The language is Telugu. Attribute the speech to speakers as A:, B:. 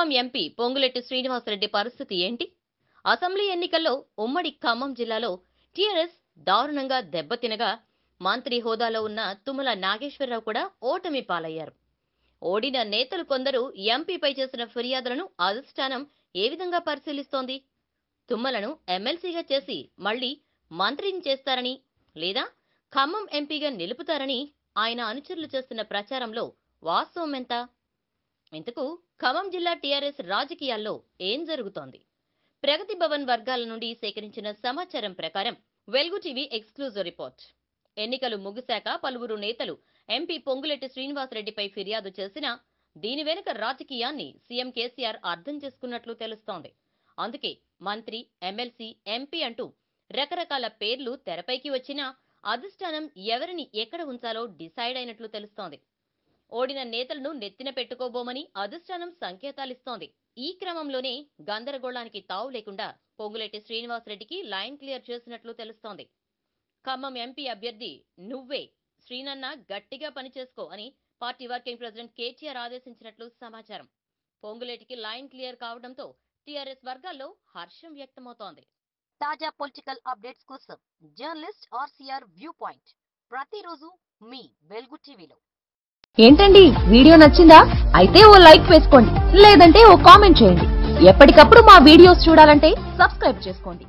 A: ఖమ్మం ఎంపీ పొంగులేటి శ్రీనివాసరెడ్డి పరిస్థితి ఏంటి? అసెంబ్లీ ఎన్నికల్లో ఉమ్మడి ఖమ్మం జిల్లాలో టీఆర్ఎస్ దారుణంగా దెబ్బతినగా మంత్రి హోదాలో ఉన్న తుమ్మల నాగేశ్వరరావు కూడా ఓటమి పాలయ్యారు. ఓడిన నేతలు కొందరు ఎంపీపై చేసిన ఫిర్యాదులను అధిష్టానం ఏ విధంగా పరిశీలిస్తోంది? తుమ్మలను ఎమ్మెల్సీగా చేసి మళ్లీ మంత్రిని చేస్తారని లేదా ఖమ్మం ఎంపీగా నిలుపుతారని ఆయన అనుచరులు చేస్తున్న ప్రచారంలో వాస్తవం ఎంత? ఇంతకు ఖమ్మం జిల్లా టీఆర్ఎస్ రాజకీయాల్లో ఏం జరుగుతోంది? ప్రగతి భవన్ వర్గాల నుండి సేకరించిన సమాచారం ప్రకారం వెలుగు టీవీ ఎక్స్క్లూజివ్ రిపోర్ట్. ఎన్నికలు ముగిశాక పలువురు నేతలు ఎంపీ పొంగులేటి శ్రీనివాసరెడ్డిపై ఫిర్యాదు చేసినా దీని వెనుక రాజకీయాన్ని సీఎం కేసీఆర్ అర్థం చేసుకున్నట్లు తెలుస్తోంది. అందుకే మంత్రి, ఎమ్మెల్సీ, ఎంపీ అంటూ రకరకాల పేర్లు తెరపైకి వచ్చినా అధిష్టానం ఎవరిని ఎక్కడ ఉంచాలో డిసైడ్ అయినట్లు తెలుస్తోంది. ఓడిన నేతలను నెత్తిన పెట్టుకోబోమని అధిష్టానం సంకేతాలిస్తోంది. ఈ క్రమంలోనే గందరగోళానికి తావు లేకుండా పొంగులేటి శ్రీనివాసరెడ్డికి లైన్ క్లియర్ చేసినట్లు తెలుస్తోంది. ఖమ్మం ఎంపీ అభ్యర్థి నువ్వే శ్రీనన్న గట్టిగా పనిచేసుకో అని పార్టీ వర్కింగ్ ప్రెసిడెంట్ కేటీఆర్ ఆదేశించినట్లు సమాచారం. పొంగులేటికి లైన్ క్లియర్ కావడంతో టీఆర్ఎస్ వర్గాల్లో హర్షం వ్యక్తమవుతోంది. తాజా పొలిటికల్ అప్డేట్స్ కోసం జర్నలిస్ట్ ఆర్సీఆర్ వ్యూ పాయింట్ ప్రతిరోజు మీ వెలుగు టీవీలో.
B: ఏంటండి వీడియో నచ్చిందా? అయితే ఓ లైక్ వేసుకోండి, లేదంటే ఓ కామెంట్ చేయండి. ఎప్పటికప్పుడు మా వీడియోస్ చూడాలంటే సబ్స్క్రైబ్ చేసుకోండి.